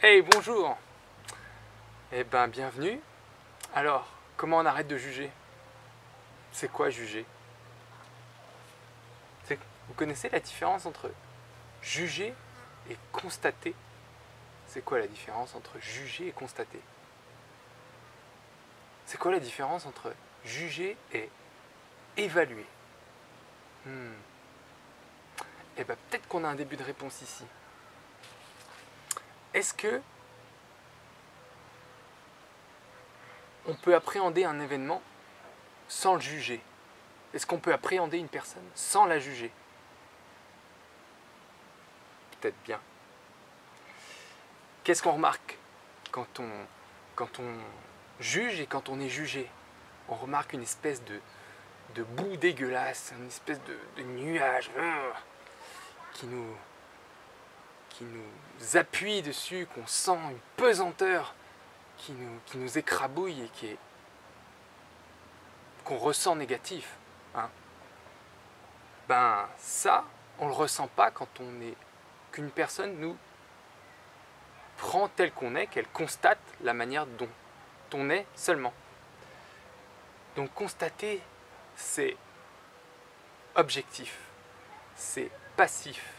Hey, bonjour. Eh ben, bienvenue. Alors, comment on arrête de juger? C'est quoi juger? Vous connaissez la différence entre juger et constater? C'est quoi la différence entre juger et constater? C'est quoi la différence entre juger et évaluer? Eh ben, peut-être qu'on a un début de réponse ici. Est-ce que on peut appréhender un événement sans le juger? Est-ce qu'on peut appréhender une personne sans la juger? Peut-être bien. Qu'est-ce qu'on remarque quand on juge et quand on est jugé? On remarque une espèce de boue dégueulasse, une espèce de nuage qui nous appuie dessus, qu'on sent une pesanteur qui nous écrabouille et qu'on ressent négatif. Ben ça, on ne le ressent pas quand qu'une personne nous prend tel qu'on est, qu'elle constate la manière dont on est seulement. Donc constater, c'est objectif, c'est passif,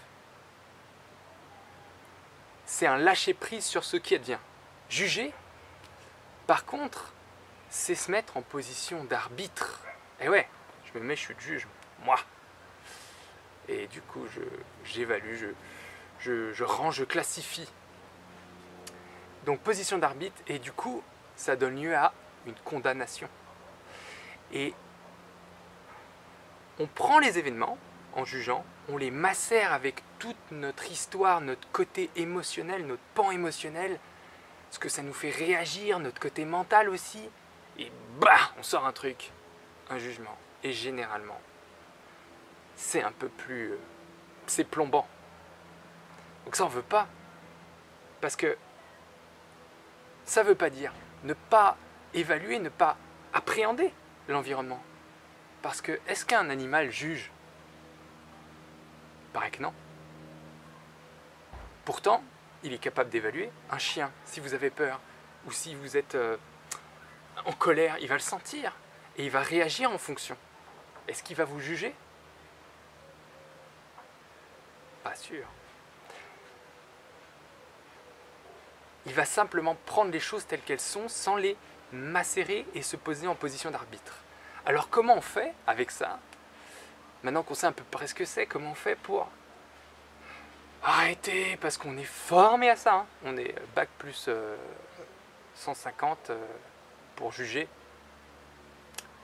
c'est un lâcher-prise sur ce qui advient. Juger, par contre, c'est se mettre en position d'arbitre. Et ouais, je me mets, je suis le juge, moi. Et du coup, j'évalue, je range, je classifie. Donc position d'arbitre, et du coup, ça donne lieu à une condamnation. Et on prend les événements en jugeant, on les macère avec toute notre histoire, notre côté émotionnel, notre pan émotionnel, ce que ça nous fait réagir, notre côté mental aussi, et bah, on sort un truc, un jugement. Et généralement, c'est un peu plus... c'est plombant. Donc ça, on ne veut pas. Parce que ça ne veut pas dire ne pas évaluer, ne pas appréhender l'environnement. Parce que, est-ce qu'un animal juge? Il paraît que non. Pourtant, il est capable d'évaluer. Un chien, si vous avez peur, ou si vous êtes en colère, il va le sentir. Et il va réagir en fonction. Est-ce qu'il va vous juger? Pas sûr. Il va simplement prendre les choses telles qu'elles sont sans les macérer et se poser en position d'arbitre. Alors comment on fait avec ça? Maintenant qu'on sait un peu près ce que c'est, comment on fait pour arrêter? Parce qu'on est formé à ça. On est bac plus 150 pour juger.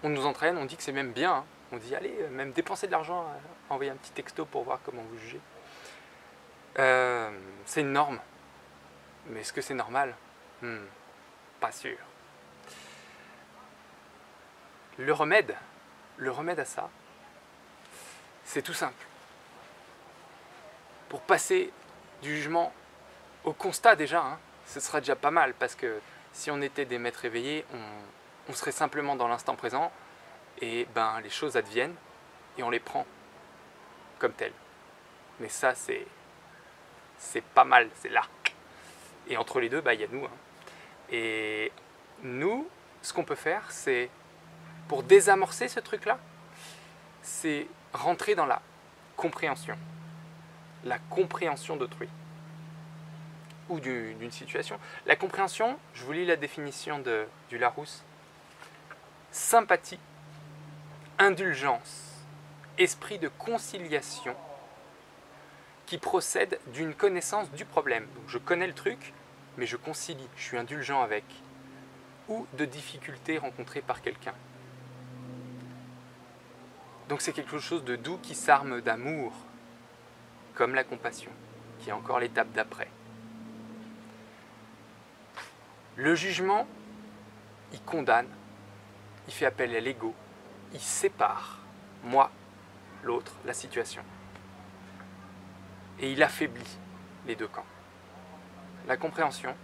On nous entraîne, on dit que c'est même bien. On dit allez, même dépenser de l'argent, envoyer un petit texto pour voir comment vous jugez. C'est une norme. Mais est-ce que c'est normal? Pas sûr. Le remède à ça, c'est tout simple. Pour passer du jugement au constat déjà, ce sera déjà pas mal, parce que si on était des maîtres éveillés, on serait simplement dans l'instant présent, et ben les choses adviennent, et on les prend comme telles. Mais ça, c'est pas mal, c'est là. Et entre les deux, il y a nous. Et nous, ce qu'on peut faire, c'est, pour désamorcer ce truc-là, c'est rentrer dans la compréhension d'autrui ou d'une situation. La compréhension, je vous lis la définition du Larousse: sympathie, indulgence, esprit de conciliation qui procède d'une connaissance du problème. Donc je connais le truc, mais je concilie, je suis indulgent avec, ou de difficultés rencontrées par quelqu'un. Donc c'est quelque chose de doux qui s'arme d'amour, comme la compassion, qui est encore l'étape d'après. Le jugement, il condamne, il fait appel à l'ego, il sépare moi, l'autre, la situation. Et il affaiblit les deux camps. La compréhension,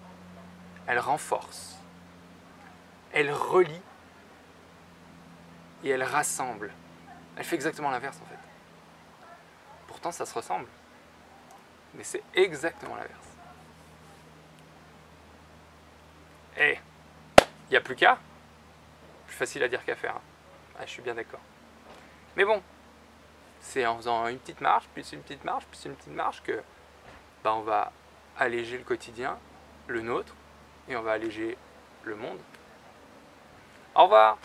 elle renforce, elle relie et elle rassemble. Elle fait exactement l'inverse en fait. Pourtant ça se ressemble, mais c'est exactement l'inverse. Eh, il n'y a plus qu'à. Plus facile à dire qu'à faire. Ah, je suis bien d'accord. Mais bon, c'est en faisant une petite marche, puis une petite marche, puis une petite marche que on va alléger le quotidien, le nôtre, et on va alléger le monde. Au revoir!